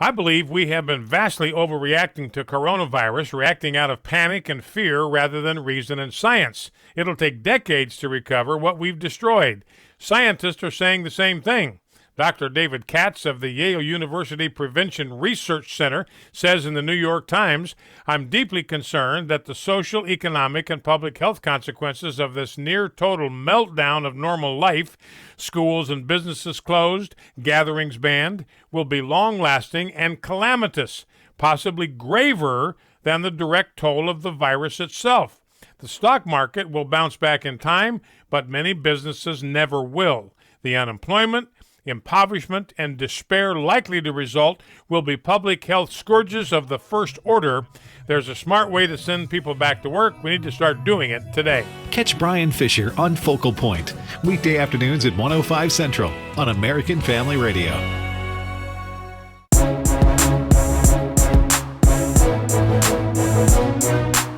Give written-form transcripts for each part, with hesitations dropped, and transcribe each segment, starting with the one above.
I believe we have been vastly overreacting to coronavirus, reacting out of panic and fear rather than reason and science. It'll take decades to recover what we've destroyed. Scientists are saying the same thing. Dr. David Katz of the Yale University Prevention Research Center says in the New York Times, "I'm deeply concerned that the social, economic, and public health consequences of this near-total meltdown of normal life, schools and businesses closed, gatherings banned, will be long-lasting and calamitous, possibly graver than the direct toll of the virus itself. The stock market will bounce back in time, but many businesses never will. The unemployment, impoverishment, and despair likely to result will be public health scourges of the first order. There's a smart way to send people back to work. We need to start doing it today." Catch Brian Fisher on Focal Point, weekday afternoons at 105 Central on American Family Radio.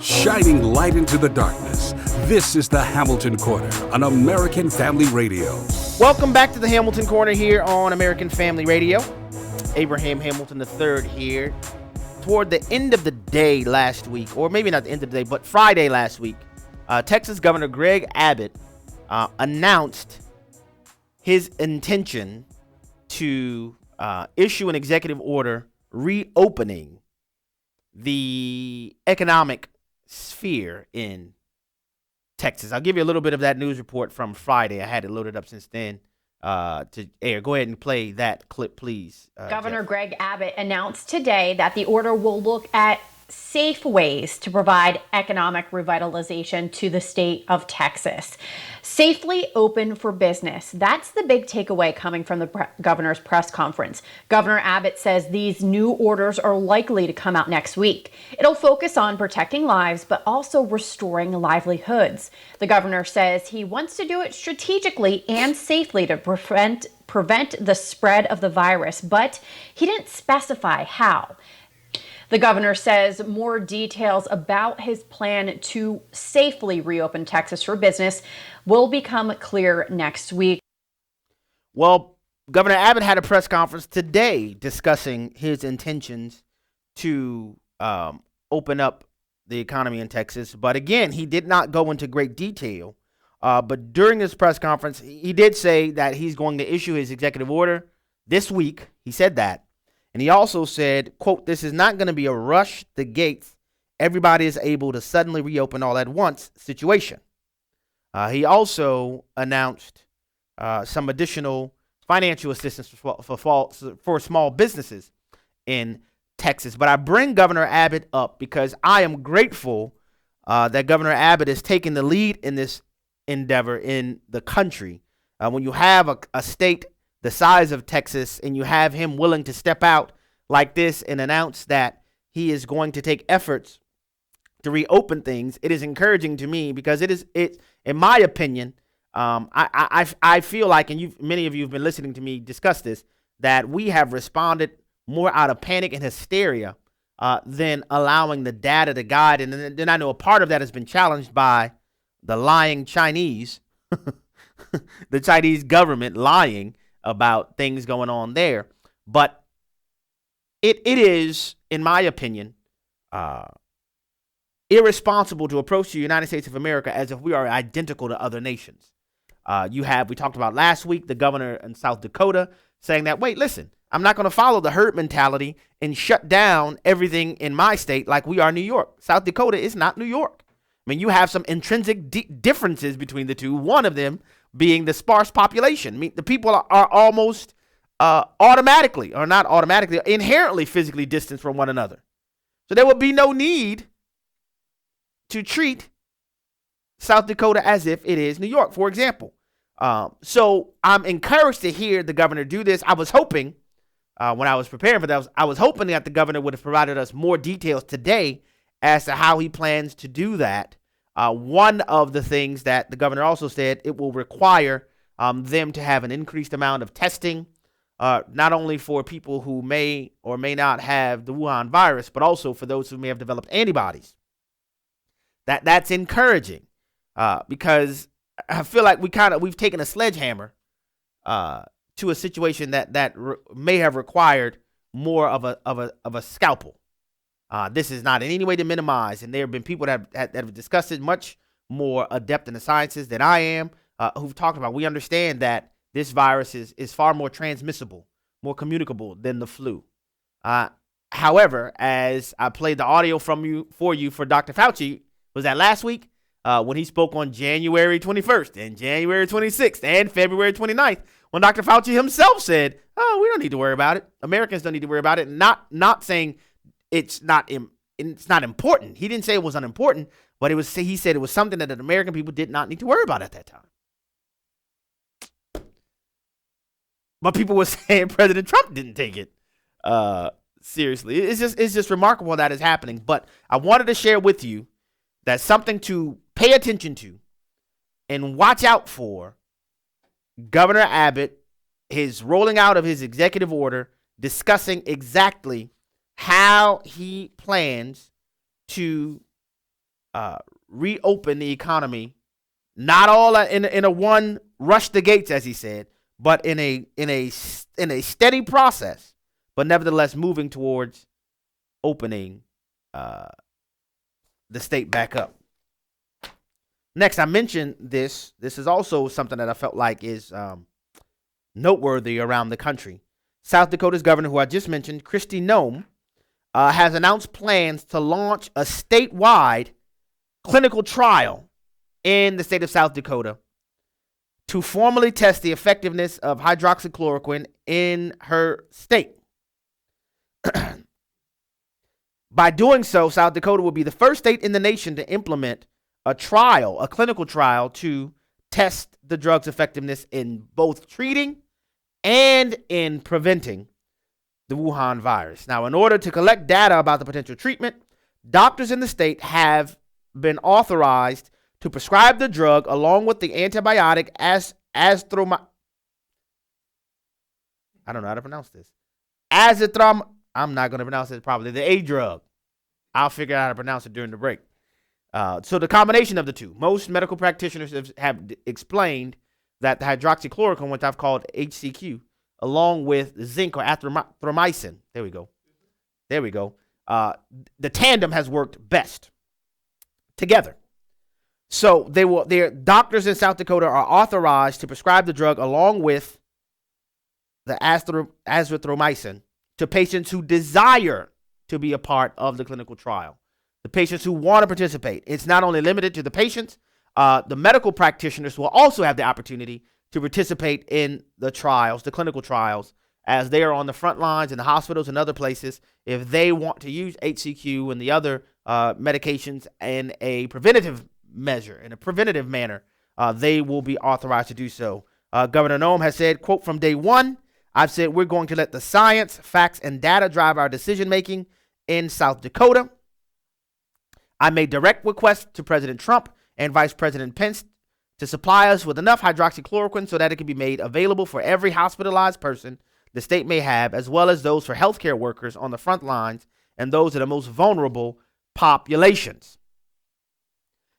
Shining light into the darkness, this is the Hamilton Corner on American Family Radio. Welcome back to the Hamilton Corner here on American Family Radio. Abraham Hamilton III here. Toward the end of the day last week, or maybe not the end of the day, but Friday last week, Texas Governor Greg Abbott announced his intention to issue an executive order reopening the economic sphere in Texas. I'll give you a little bit of that news report from Friday. I had it loaded up since then to air. Go ahead and play that clip, please. Governor Jeff. Greg Abbott announced today that the order will look at safe ways to provide economic revitalization to the state of Texas. Safely open for business. That's the big takeaway coming from the governor's press conference. Governor Abbott says these new orders are likely to come out next week. It'll focus on protecting lives, but also restoring livelihoods. The governor says he wants to do it strategically and safely to prevent the spread of the virus, but he didn't specify how. The governor says more details about his plan to safely reopen Texas for business will become clear next week. Well, Governor Abbott had a press conference today discussing his intentions to open up the economy in Texas. But again, he did not go into great detail. But during this press conference, he did say that he's going to issue his executive order this week. He said that. And he also said, quote, "This is not going to be a rush the gates. Everybody is able to suddenly reopen all at once situation." He also announced some additional financial assistance for small businesses in Texas. But I bring Governor Abbott up because I am grateful that Governor Abbott is taking the lead in this endeavor in the country. When you have a state the size of Texas and you have him willing to step out like this and announce that he is going to take efforts to reopen things, it is encouraging to me because it in my opinion, I feel like, and many of you have been listening to me discuss this, that we have responded more out of panic and hysteria than allowing the data to guide. And then I know a part of that has been challenged by the lying Chinese, the Chinese government lying about things going on there. But it is, in my opinion, irresponsible to approach the United States of America as if we are identical to other nations. We talked about last week, the governor in South Dakota saying that, wait, listen, I'm not going to follow the herd mentality and shut down everything in my state like we are New York. South Dakota is not New York. I mean, you have some intrinsic differences between the two, one of them being the sparse population. I mean, the people are almost inherently physically distanced from one another. So there would be no need to treat South Dakota as if it is New York, for example. So I'm encouraged to hear the governor do this. I was hoping, when I was preparing for that, I was hoping that the governor would have provided us more details today as to how he plans to do that. One of the things that the governor also said, it will require them to have an increased amount of testing, not only for people who may or may not have the Wuhan virus, but also for those who may have developed antibodies. That's encouraging because I feel like we've taken a sledgehammer to a situation that may have required more of a scalpel. This is not in any way to minimize, and there have been people that have discussed it much more adept in the sciences than I am, who've talked about. We understand that this virus is far more transmissible, more communicable than the flu. However, as I played the audio for Dr. Fauci, was that last week when he spoke on January 21st and January 26th and February 29th, when Dr. Fauci himself said, "Oh, we don't need to worry about it. Americans don't need to worry about it." Not saying it's not important. He didn't say it was unimportant, but he said it was something that the American people did not need to worry about at that time. But people were saying President Trump didn't take it seriously. It's just remarkable that is happening. But I wanted to share with you that's something to pay attention to and watch out for. Governor Abbott, his rolling out of his executive order discussing exactly how he plans to reopen the economy, not all in a one rush the gates, as he said, but in a steady process, but nevertheless moving towards opening the state back up. Next, I mentioned this. This is also something that I felt like is noteworthy around the country. South Dakota's governor, who I just mentioned, Kristi Noem, has announced plans to launch a statewide clinical trial in the state of South Dakota to formally test the effectiveness of hydroxychloroquine in her state. By doing so, South Dakota will be the first state in the nation to implement a clinical trial to test the drug's effectiveness in both treating and in preventing the Wuhan virus. Now, in order to collect data about the potential treatment, doctors in the state have been authorized to prescribe the drug along with the antibiotic azithromycin. I don't know how to pronounce this. I'm not going to pronounce it properly. The A drug. I'll figure out how to pronounce it during the break. So the combination of the two. Most medical practitioners have explained that the hydroxychloroquine, which I've called HCQ, along with zinc or azithromycin. There we go. The tandem has worked best together. So their doctors in South Dakota are authorized to prescribe the drug along with the azithromycin to patients who desire to be a part of the clinical trial. The patients who want to participate. It's not only limited to the patients. The medical practitioners will also have the opportunity to participate in the trials, the clinical trials, as they are on the front lines in the hospitals and other places. If they want to use HCQ and the other medications in a preventative manner, they will be authorized to do so. Governor Noem has said, quote, "From day one, I've said we're going to let the science, facts, and data drive our decision-making in South Dakota. I made direct requests to President Trump and Vice President Pence to supply us with enough hydroxychloroquine so that it can be made available for every hospitalized person the state may have, as well as those for healthcare workers on the front lines and those in the most vulnerable populations."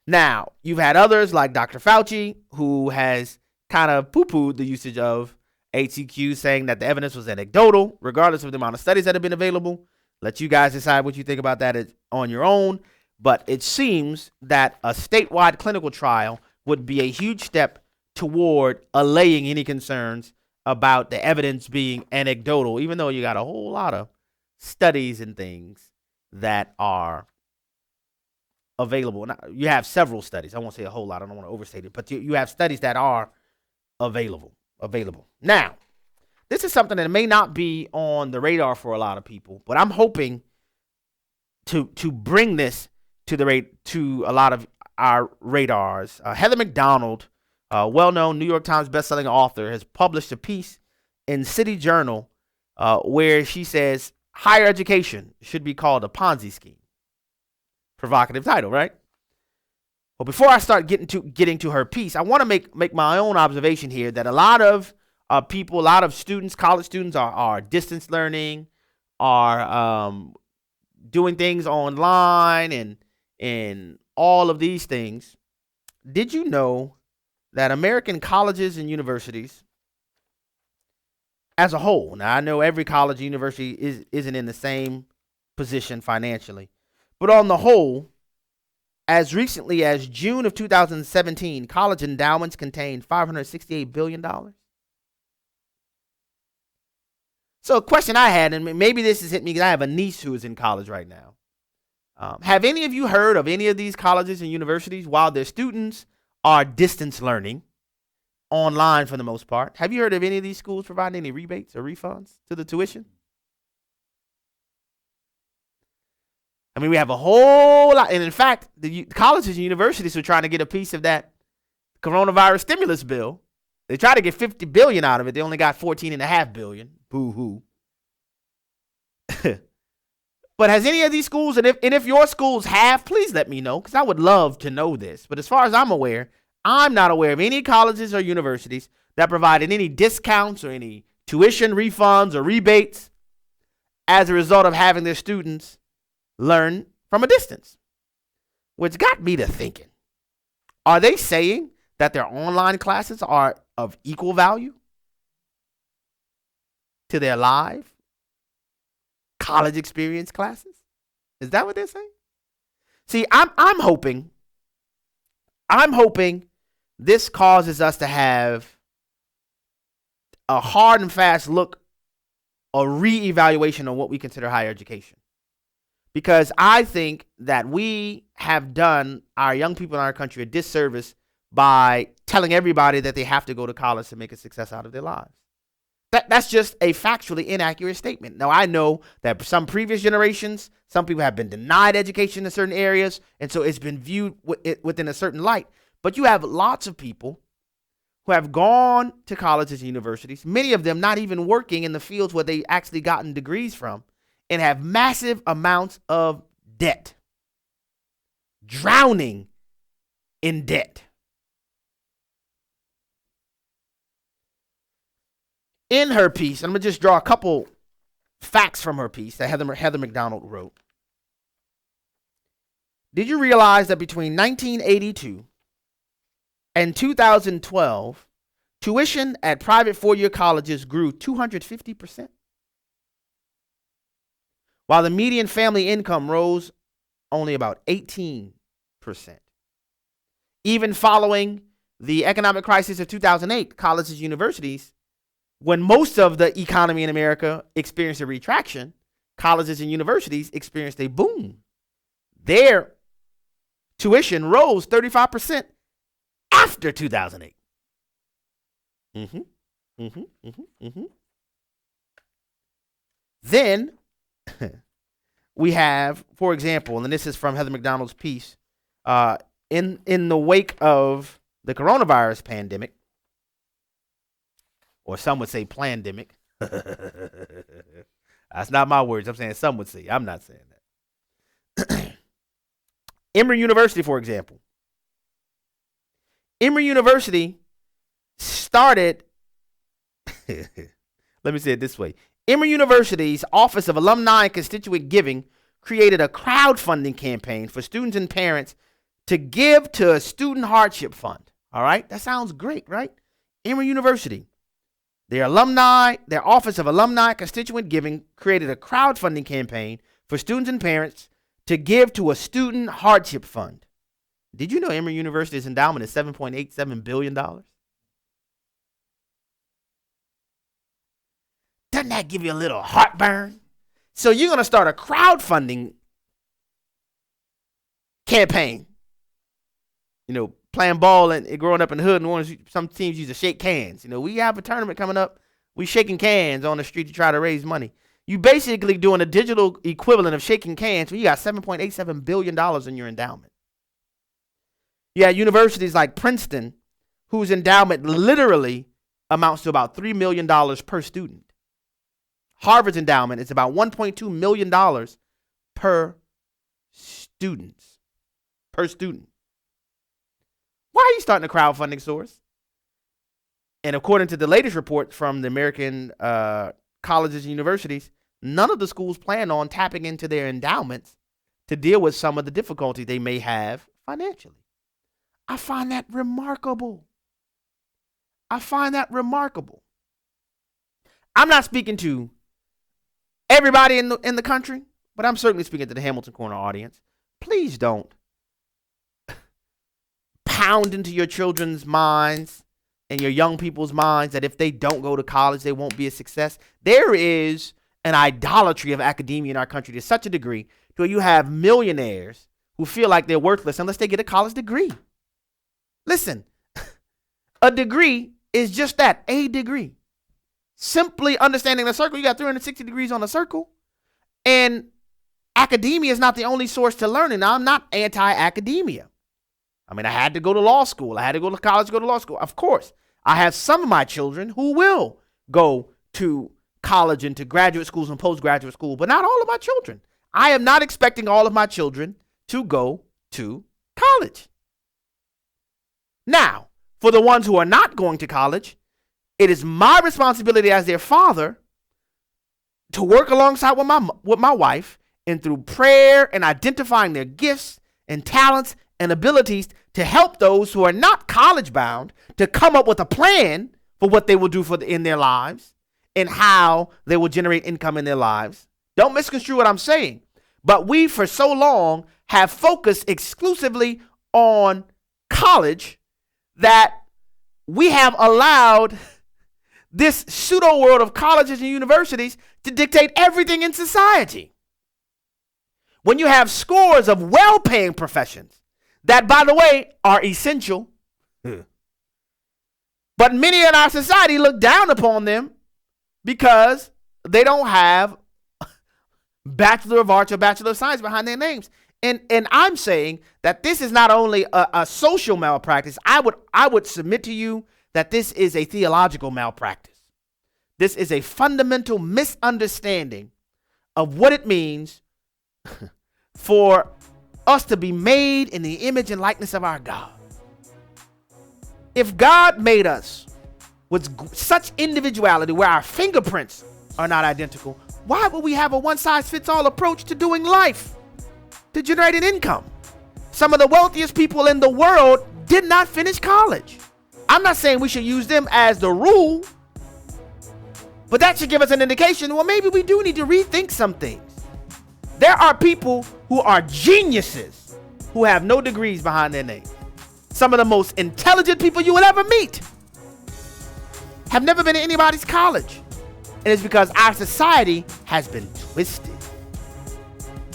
Now, you've had others like Dr. Fauci, who has kind of poo-pooed the usage of HCQ, saying that the evidence was anecdotal, regardless of the amount of studies that have been available. Let you guys decide what you think about that on your own. But it seems that a statewide clinical trial would be a huge step toward allaying any concerns about the evidence being anecdotal, even though you got a whole lot of studies and things that are available. Now, you have several studies. I won't say a whole lot. I don't want to overstate it, but you have studies that are available. Now, this is something that may not be on the radar for a lot of people, but I'm hoping to bring this to a lot of our radars. Heather McDonald, a well-known New York Times bestselling author, has published a piece in City Journal where she says higher education should be called a Ponzi scheme. Provocative title, right? Well, before I start getting to her piece, I want to make my own observation here that a lot of people, a lot of students, college students are distance learning, are doing things online and all of these things. Did you know that American colleges and universities as a whole. Now, I know every college or university isn't in the same position financially, but on the whole, as recently as June of 2017, college endowments contained $568 billion. So a question I had, and maybe this has hit me because I have a niece who is in college right now. Have any of you heard of any of these colleges and universities while their students are distance learning, online for the most part? Have you heard of any of these schools providing any rebates or refunds to the tuition? I mean, we have a whole lot. And in fact, the colleges and universities are trying to get a piece of that coronavirus stimulus bill. They tried to get $50 billion out of it. They only got $14.5 billion. Boo-hoo. But has any of these schools, and if your schools have, please let me know, because I would love to know this. But as far as I'm aware, I'm not aware of any colleges or universities that provided any discounts or any tuition refunds or rebates as a result of having their students learn from a distance. Which got me to thinking, are they saying that their online classes are of equal value to their live college experience classes? Is that what they're saying? See, I'm hoping this causes us to have a hard and fast look, a reevaluation on what we consider higher education. Because I think that we have done our young people in our country a disservice by telling everybody that they have to go to college to make a success out of their lives. That's just a factually inaccurate statement. Now, I know that some previous generations, some people have been denied education in certain areas, and so it's been viewed within a certain light. But you have lots of people who have gone to colleges and universities, many of them not even working in the fields where they actually gotten degrees from, and have massive amounts of debt, drowning in debt. In her piece, I'm going to just draw a couple facts from her piece that Heather McDonald wrote. Did you realize that between 1982 and 2012, tuition at private four-year colleges grew 250%? While the median family income rose only about 18%. Even following the economic crisis of 2008, colleges and universities, when most of the economy in America experienced a retraction, colleges and universities experienced a boom. Their tuition rose 35% after 2008. Then we have, for example, and this is from Heather McDonald's piece, in the wake of the coronavirus pandemic, or some would say plandemic. That's not my words. I'm saying some would say. I'm not saying that. Emory University, for example. Emory University started, let me say it this way. Emory University's Office of Alumni and Constituent Giving created a crowdfunding campaign for students and parents to give to a student hardship fund. All right? That sounds great, right? Emory University. Their Office of Alumni Constituent Giving created a crowdfunding campaign for students and parents to give to a student hardship fund. Did you know Emory University's endowment is $7.87 billion? Doesn't that give you a little heartburn? So you're going to start a crowdfunding campaign. You know, playing ball and growing up in the hood, and some teams used to shake cans. You know, we have a tournament coming up. We shaking cans on the street to try to raise money. You basically doing a digital equivalent of shaking cans when you got $7.87 billion in your endowment. Yeah, universities like Princeton, whose endowment literally amounts to about $3 million per student. Harvard's endowment is about $1.2 million per student. Why are you starting a crowdfunding source? And according to the latest report from the American colleges and universities, none of the schools plan on tapping into their endowments to deal with some of the difficulty they may have financially. I find that remarkable. I'm not speaking to everybody in the country, but I'm certainly speaking to the Hamilton Corner audience. Please don't pound into your children's minds and your young people's minds that if they don't go to college, they won't be a success. There is an idolatry of academia in our country to such a degree to where you have millionaires who feel like they're worthless unless they get a college degree. Listen, a degree is just that, a degree. Simply understanding the circle, you got 360 degrees on a circle. And academia is not the only source to learning. Now, I'm not anti-academia. I mean, I had to go to law school. I had to go to college to go to law school. Of course, I have some of my children who will go to college and to graduate schools and postgraduate school, but not all of my children. I am not expecting all of my children to go to college. Now, for the ones who are not going to college, it is my responsibility as their father to work alongside with my wife and through prayer and identifying their gifts and talents and abilities to help those who are not college bound to come up with a plan for what they will do in their lives and how they will generate income in their lives. Don't misconstrue what I'm saying. But we, for so long, have focused exclusively on college that we have allowed this pseudo world of colleges and universities to dictate everything in society. When you have scores of well-paying professions that, by the way, are essential, but many in our society look down upon them because they don't have Bachelor of Arts or Bachelor of Science behind their names. And I'm saying that this is not only a social malpractice. I would submit to you that this is a theological malpractice. This is a fundamental misunderstanding of what it means for us to be made in the image and likeness of our God. If God made us with such individuality where our fingerprints are not identical, why would we have a one-size-fits-all approach to doing life, to generating income? Some of the wealthiest people in the world did not finish college. I'm not saying we should use them as the rule, but that should give us an indication, well, maybe we do need to rethink some things. There are people who are geniuses who have no degrees behind their name. Some of the most intelligent people you will ever meet have never been to anybody's college. And it's because our society has been twisted.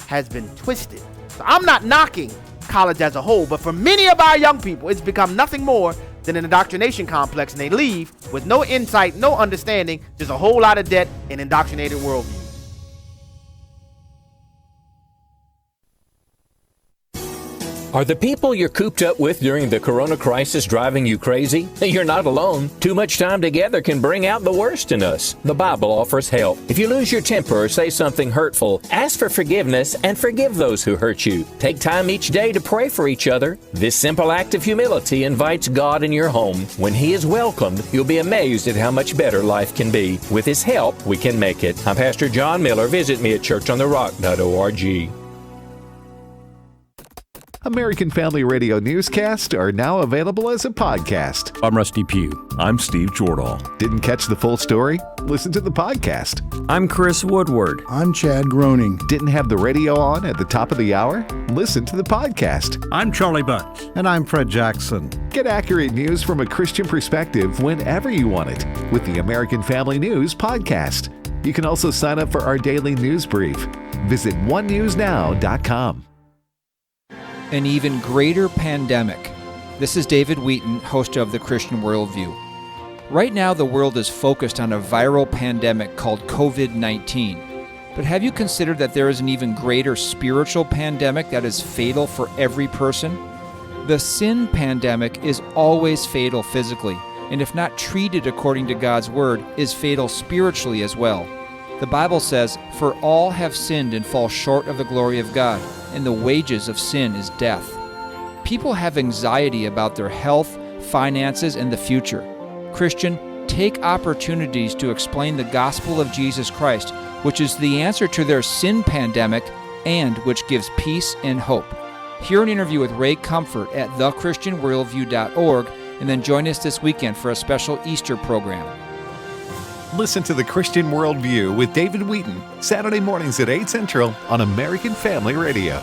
So I'm not knocking college as a whole, but for many of our young people, it's become nothing more than an indoctrination complex, and they leave with no insight, no understanding, just a whole lot of debt and indoctrinated worldview. Are the people you're cooped up with during the corona crisis driving you crazy? You're not alone. Too much time together can bring out the worst in us. The Bible offers help. If you lose your temper or say something hurtful, ask for forgiveness and forgive those who hurt you. Take time each day to pray for each other. This simple act of humility invites God in your home. When He is welcomed, you'll be amazed at how much better life can be. With His help, we can make it. I'm Pastor John Miller. Visit me at churchontherock.org. American Family Radio newscasts are now available as a podcast. I'm Rusty Pugh. I'm Steve Jordahl. Didn't catch the full story? Listen to the podcast. I'm Chris Woodward. I'm Chad Groening. Didn't have the radio on at the top of the hour? Listen to the podcast. I'm Charlie Bunch. And I'm Fred Jackson. Get accurate news from a Christian perspective whenever you want it with the American Family News podcast. You can also sign up for our daily news brief. Visit onenewsnow.com. An even greater pandemic. This is David Wheaton, host of The Christian Worldview. Right now, the world is focused on a viral pandemic called COVID-19. But have you considered that there is an even greater spiritual pandemic that is fatal for every person? The sin pandemic is always fatal physically, and if not treated according to God's word, is fatal spiritually as well. The Bible says, "For all have sinned and fall short of the glory of God, and the wages of sin is death." People have anxiety about their health, finances, and the future. Christian, take opportunities to explain the gospel of Jesus Christ, which is the answer to their sin pandemic and which gives peace and hope. Hear an interview with Ray Comfort at thechristianworldview.org, and then join us this weekend for a special Easter program. Listen to the Christian Worldview with David Wheaton, Saturday mornings at 8 Central on American Family Radio.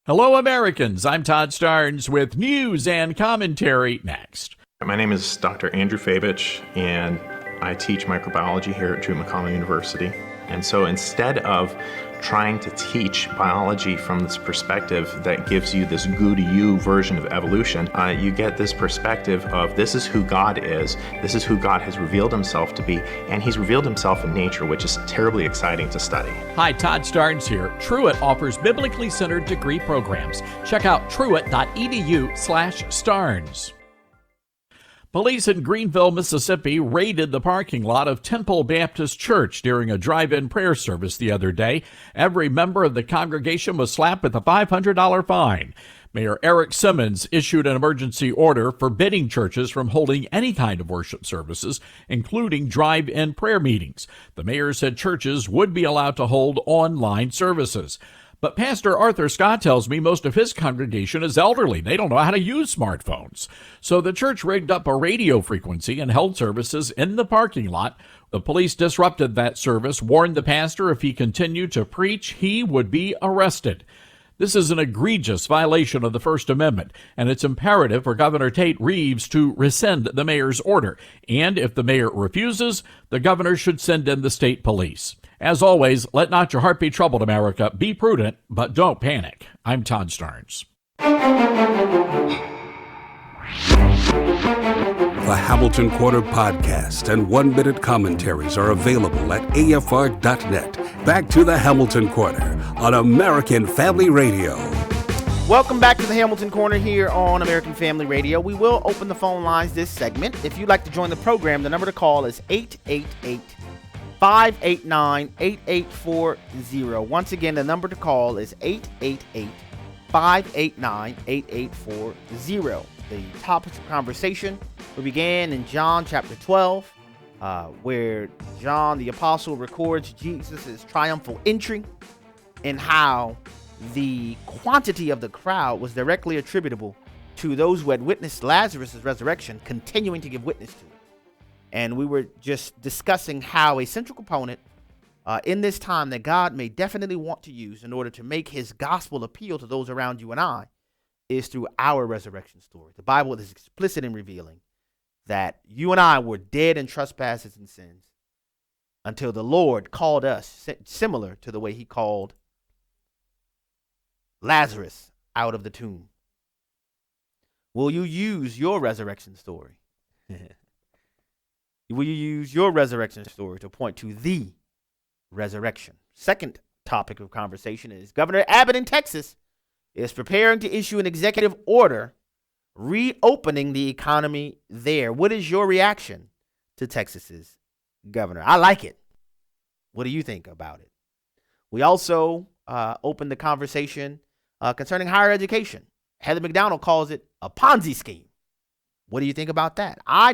Hello, Americans. I'm Todd Starnes with news and commentary next. My name is Dr. Andrew Fabich, and I teach microbiology here at Drew McConnell University. And so instead of trying to teach biology from this perspective that gives you this goo-to-you version of evolution, you get this perspective of this is who God is, this is who God has revealed himself to be, and he's revealed himself in nature, which is terribly exciting to study. Hi, Todd Starnes here. Truett offers biblically centered degree programs. Check out truett.edu/Starnes. Police in Greenville, Mississippi raided the parking lot of Temple Baptist Church during a drive-in prayer service the other day. Every member of the congregation was slapped with a $500 fine. Mayor Eric Simmons issued an emergency order forbidding churches from holding any kind of worship services, including drive-in prayer meetings. The mayor said churches would be allowed to hold online services. But Pastor Arthur Scott tells me most of his congregation is elderly. They don't know how to use smartphones. So the church rigged up a radio frequency and held services in the parking lot. The police disrupted that service, warned the pastor if he continued to preach, he would be arrested. This is an egregious violation of the First Amendment, and it's imperative for Governor Tate Reeves to rescind the mayor's order. And if the mayor refuses, the governor should send in the state police. As always, let not your heart be troubled, America. Be prudent, but don't panic. I'm Todd Starnes. The Hamilton Quarter podcast and one-minute commentaries are available at afr.net. Back to the Hamilton Quarter on American Family Radio. Welcome back to the Hamilton Corner here on American Family Radio. We will open the phone lines this segment. If you'd like to join the program, the number to call is 888-589-8840. Once again, the number to call is 888-589-8840. The topic of conversation we began in John chapter 12, where John the Apostle records Jesus' triumphal entry and how the quantity of the crowd was directly attributable to those who had witnessed Lazarus' resurrection continuing to give witness to it. And we were just discussing how a central component in this time that God may definitely want to use in order to make his gospel appeal to those around you and I is through our resurrection story. The Bible is explicit in revealing that you and I were dead in trespasses and sins until the Lord called us, similar to the way he called Lazarus out of the tomb. Will you use your resurrection story? Will you use your resurrection story to point to the resurrection? Second topic of conversation is Governor Abbott in Texas is preparing to issue an executive order reopening the economy there. What is your reaction to Texas's governor? I like it. What do you think about it? We also opened the conversation concerning higher education. Heather McDonald calls it a Ponzi scheme. What do you think about that? I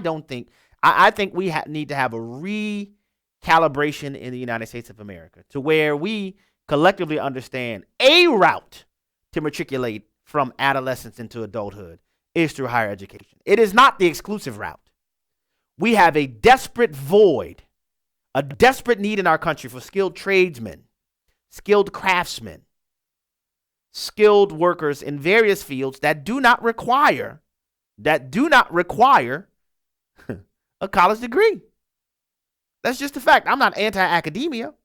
think we need to have a recalibration in the United States of America to where we collectively understand a route to matriculate from adolescence into adulthood is through higher education. It is not the exclusive route. We have a desperate void, a desperate need in our country for skilled tradesmen, skilled craftsmen, skilled workers in various fields that do not require a college degree. That's just a fact. I'm not anti-academia.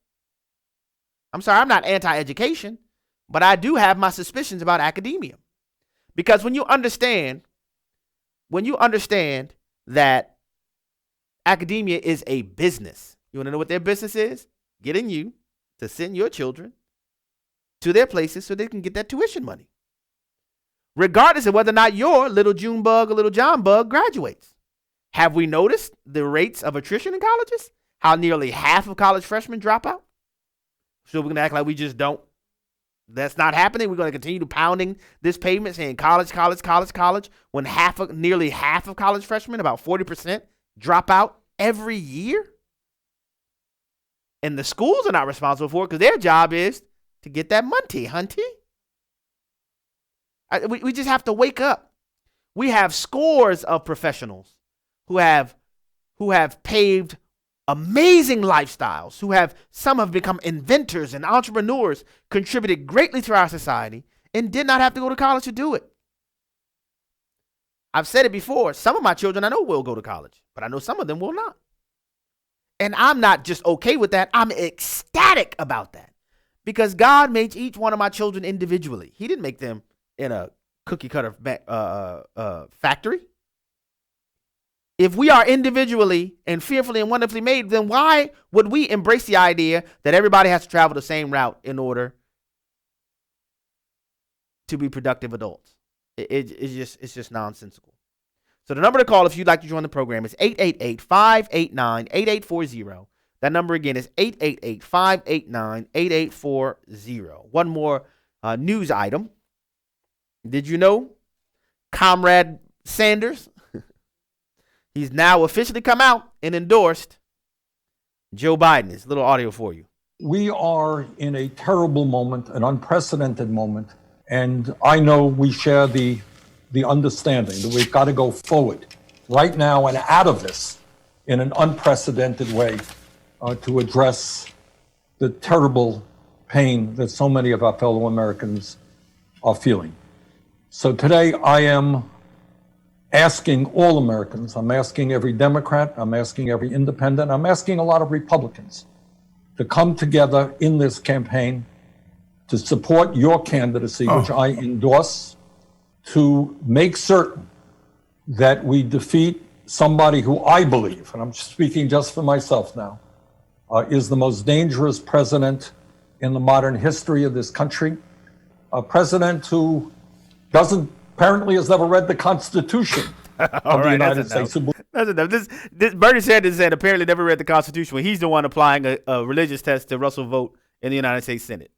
I'm sorry, I'm not anti-education, but I do have my suspicions about academia. Because when you understand that academia is a business, you want to know what their business is? Getting you to send your children to their places so they can get that tuition money, regardless of whether or not your little June bug or little John bug graduates. Have we noticed the rates of attrition in colleges? How nearly half of college freshmen drop out? So we're going to act like we just don't. That's not happening. We're going to continue to pounding this pavement saying college, when nearly half of college freshmen, about 40%, drop out every year. And the schools are not responsible for it because their job is to get that money, hunty. We just have to wake up. We have scores of professionals who have paved amazing lifestyles, some have become inventors and entrepreneurs, contributed greatly to our society, and did not have to go to college to do it. I've said it before. Some of my children I know will go to college, but I know some of them will not. And I'm not just okay with that. I'm ecstatic about that because God made each one of my children individually. He didn't make them in a cookie cutter factory. If we are individually and fearfully and wonderfully made, then why would we embrace the idea that everybody has to travel the same route in order to be productive adults? It's just nonsensical. So the number to call if you'd like to join the program is 888-589-8840. That number again is 888-589-8840. One more news item. Did you know Comrade Sanders? He's now officially come out and endorsed Joe Biden. It's a little audio for you. We are in a terrible moment, an unprecedented moment. And I know we share the understanding that we've got to go forward right now and out of this in an unprecedented way to address the terrible pain that so many of our fellow Americans are feeling. So today I am asking all Americans, I'm asking every Democrat, I'm asking every independent, I'm asking a lot of Republicans to come together in this campaign to support your candidacy, which I endorse, to make certain that we defeat somebody who I believe, and I'm speaking just for myself now, is the most dangerous president in the modern history of this country. A president who apparently has never read the Constitution of the United States. That's enough. This Bernie Sanders said apparently never read the Constitution. Well, he's the one applying a religious test to Russell vote in the United States Senate.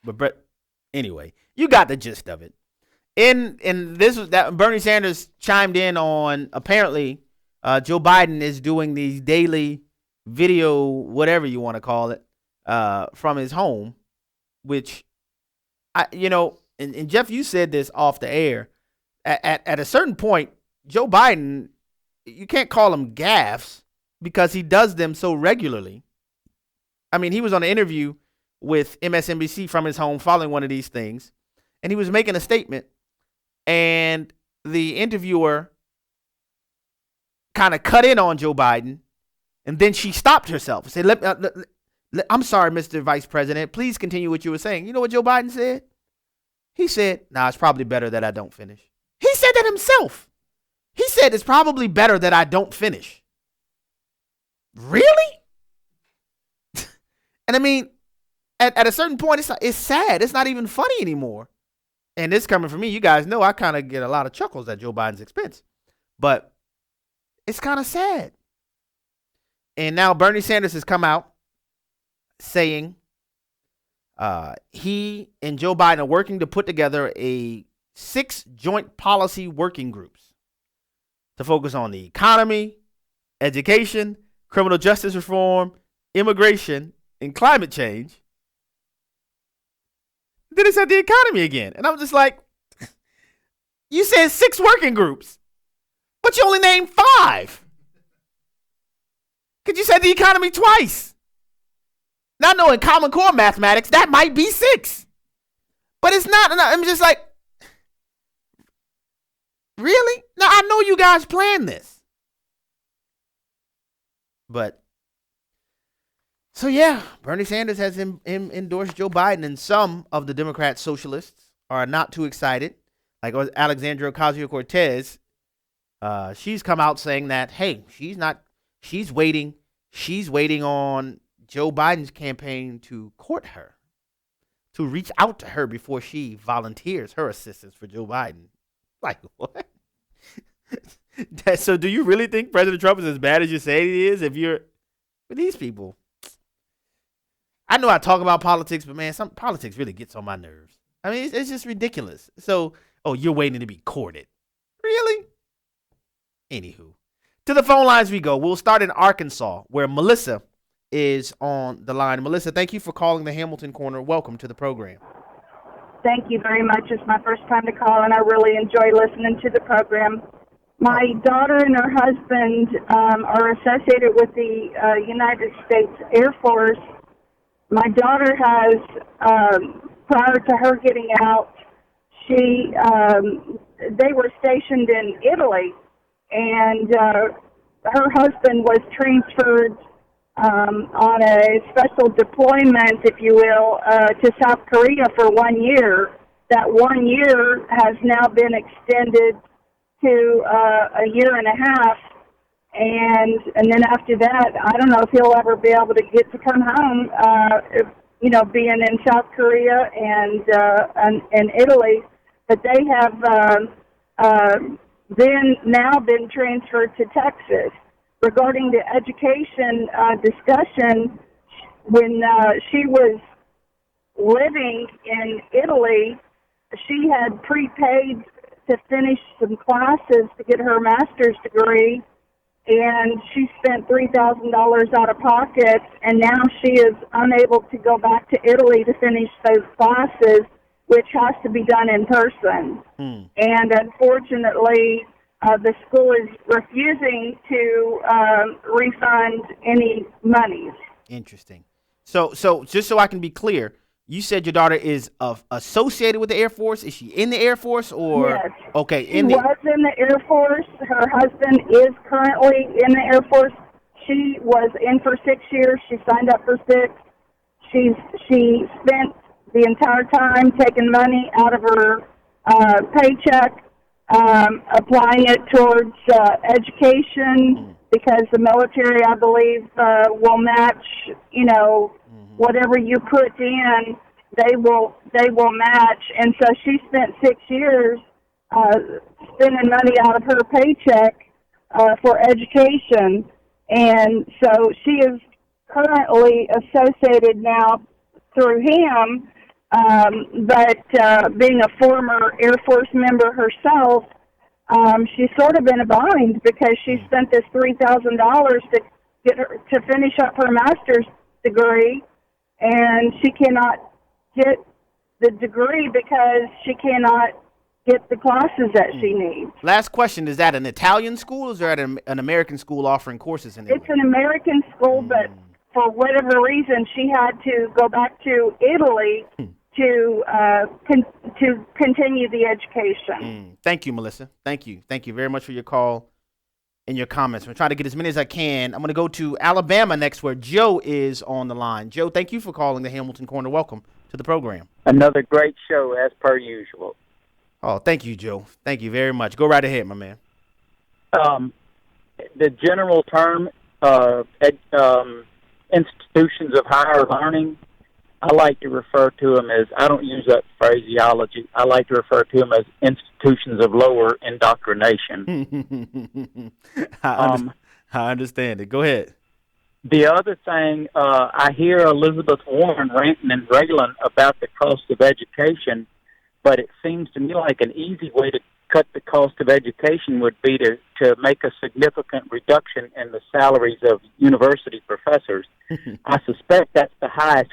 But anyway, you got the gist of it. And this was that Bernie Sanders chimed in on apparently Joe Biden is doing these daily video, whatever you want to call it, from his home, which and Jeff, you said this off the air. At a certain point, Joe Biden, you can't call him gaffes because he does them so regularly. I mean, he was on an interview with MSNBC from his home following one of these things, and he was making a statement, and the interviewer kind of cut in on Joe Biden, and then she stopped herself and said, I'm sorry, Mr. Vice President, please continue what you were saying. You know what Joe Biden said? He said, it's probably better that I don't finish. He said that himself. He said, it's probably better that I don't finish. Really? And I mean, at a certain point, it's sad. It's not even funny anymore. And this coming from me, you guys know I kind of get a lot of chuckles at Joe Biden's expense. But it's kind of sad. And now Bernie Sanders has come out saying he and Joe Biden are working to put together 6 joint policy working groups to focus on the economy, education, criminal justice reform, immigration, and climate change. Then it said the economy again. And I'm just like, you said 6 working groups, but you only named 5. Because you said the economy twice. Now, I know in Common Core mathematics, that might be 6. But it's not. I'm just like, really? Now, I know you guys planned this. But, so yeah, Bernie Sanders has endorsed Joe Biden, and some of the Democrat socialists are not too excited. Like Alexandria Ocasio-Cortez, she's come out saying that, hey, she's waiting on Joe Biden's campaign to court her, to reach out to her before she volunteers her assistance for Joe Biden. Like, what? So do you really think President Trump is as bad as you say he is? If you're with these people, I know I talk about politics, but man, some politics really gets on my nerves. I mean, it's just ridiculous. So, you're waiting to be courted. Really? Anywho, to the phone lines we go. We'll start in Arkansas, where Melissa is on the line. Melissa, thank you for calling the Hamilton Corner. Welcome to the program. Thank you very much. It's my first time to call, and I really enjoy listening to the program. My daughter and her husband are associated with the United States Air Force. My daughter has, prior to her getting out, they were stationed in Italy, and her husband was transferred on a special deployment, if you will, to South Korea for 1 year. That 1 year has now been extended to a year and a half, and then after that, I don't know if he'll ever be able to get to come home. Being in South Korea and Italy, but they have been transferred to Texas. Regarding the education discussion, when she was living in Italy, she had prepaid to finish some classes to get her master's degree, and she spent $3,000 out of pocket, and now she is unable to go back to Italy to finish those classes, which has to be done in person. And unfortunately, the school is refusing to refund any monies. Interesting. So just so I can be clear, you said your daughter is associated with the Air Force. Is she in the Air Force or? Yes. Okay. She was in the Air Force. Her husband is currently in the Air Force. She was in for 6 years. She signed up for 6. She spent the entire time taking money out of her paycheck, applying it towards education, because the military, I believe, will match, whatever you put in, they will match. And so she spent 6 years spending money out of her paycheck for education. And so she is currently associated now through him, but being a former Air Force member herself, she's sort of in a bind because she spent this $3,000 to finish up her master's degree, and she cannot get the degree because she cannot get the classes that she needs. Last question, is that an Italian school or is that an American school offering courses in Italy? It's an American school, but for whatever reason, she had to go back to Italy to continue the education. Thank you, Melissa. Thank you very much for your call and your comments. I'm trying to get as many as I can. I'm going to go to Alabama next, where Joe is on the line. Joe, thank you for calling the Hamilton Corner. Welcome to the program. Another great show, as per usual. Oh, thank you, Joe. Thank you very much. Go right ahead, my man. The general term, institutions of higher learning, I like to refer to them as, I don't use that phraseology, I like to refer to them as institutions of lower indoctrination. I understand it. Go ahead. The other thing, I hear Elizabeth Warren ranting and railing about the cost of education, but it seems to me like an easy way to cut the cost of education would be to make a significant reduction in the salaries of university professors. I suspect that's the highest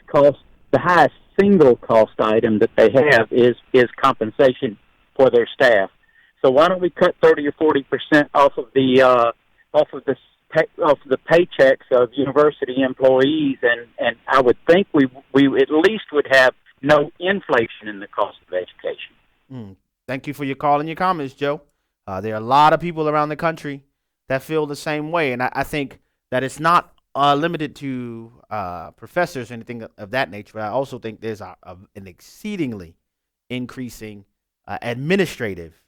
single cost item that they have is compensation for their staff. So why don't we cut 30 or 40% off of the paychecks of university employees, and I would think we at least would have no inflation in the cost of education. Thank you for your call and your comments, Joe. There are a lot of people around the country that feel the same way, and I think that it's not limited to professors or anything of that nature. But I also think there's an exceedingly increasing administrative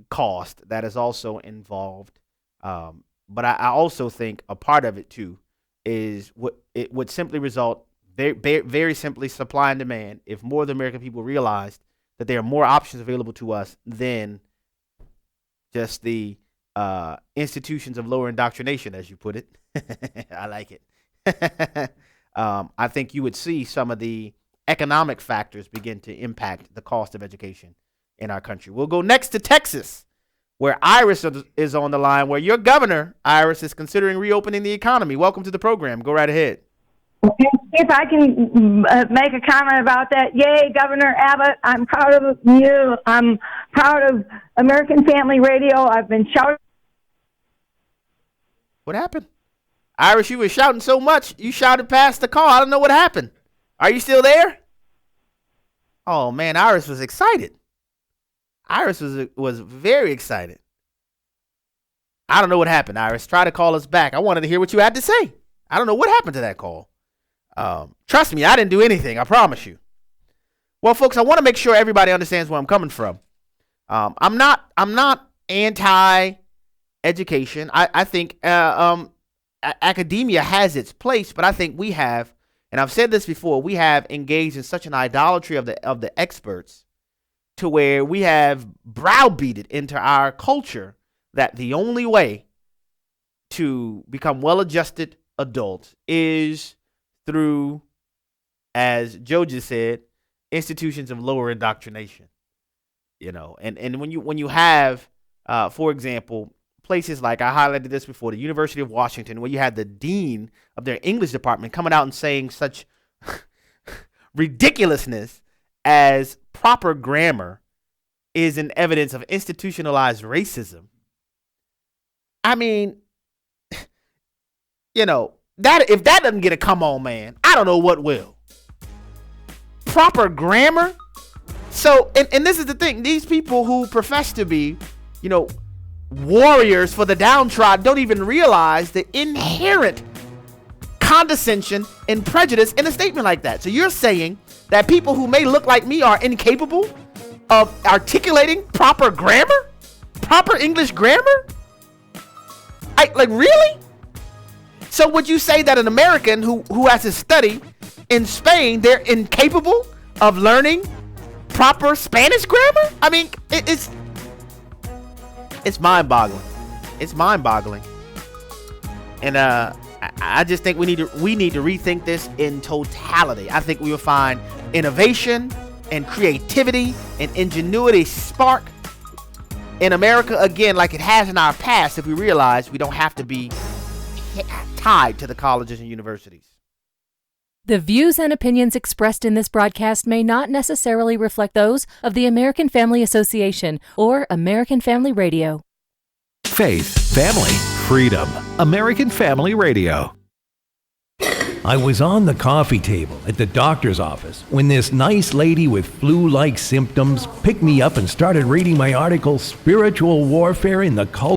cost that is also involved. But I also think a part of it too is it would simply result very simply supply and demand. If more of the American people realized that there are more options available to us than just the institutions of lower indoctrination, as you put it. I like it. I think you would see some of the economic factors begin to impact the cost of education in our country. We'll go next to Texas, where Iris is on the line, where your governor, Iris, is considering reopening the economy. Welcome to the program. Go right ahead. If I can make a comment about that, yay, Governor Abbott, I'm proud of you. I'm proud of American Family Radio. I've been shouting. What happened? Iris, you were shouting so much, you shouted past the call. I don't know what happened. Are you still there? Oh, man, Iris was excited. Iris was very excited. I don't know what happened, Iris. Try to call us back. I wanted to hear what you had to say. I don't know what happened to that call. Trust me, I didn't do anything. I promise you. Well, folks, I want to make sure everybody understands where I'm coming from. I'm not anti-education. I think academia has its place, but I think we have, and I've said this before, we have engaged in such an idolatry of the experts to where we have browbeated into our culture that the only way to become well-adjusted adults is through, as Joe just said, institutions of lower indoctrination. You know, and when you have, for example, places like, I highlighted this before, the University of Washington, where you had the dean of their English department coming out and saying such ridiculousness as proper grammar is an evidence of institutionalized racism. I mean, you know, that if that doesn't get a come on, man, I don't know what will. Proper grammar. So, and this is the thing, these people who profess to be, you know, warriors for the downtrodden don't even realize the inherent condescension and prejudice in a statement like that. So you're saying that people who may look like me are incapable of articulating proper grammar? Proper English grammar? Like, really? So would you say that an American who has to study in Spain, they're incapable of learning proper Spanish grammar? I mean, it's mind-boggling. It's mind-boggling. And I just think we need to rethink this in totality. I think we will find innovation and creativity and ingenuity spark in America again, like it has in our past, if we realize we don't have to be tied to the colleges and universities. The views and opinions expressed in this broadcast may not necessarily reflect those of the American Family Association or American Family Radio. Faith, family, freedom. American Family Radio. I was on the coffee table at the doctor's office when this nice lady with flu-like symptoms picked me up and started reading my article, Spiritual Warfare in the Culture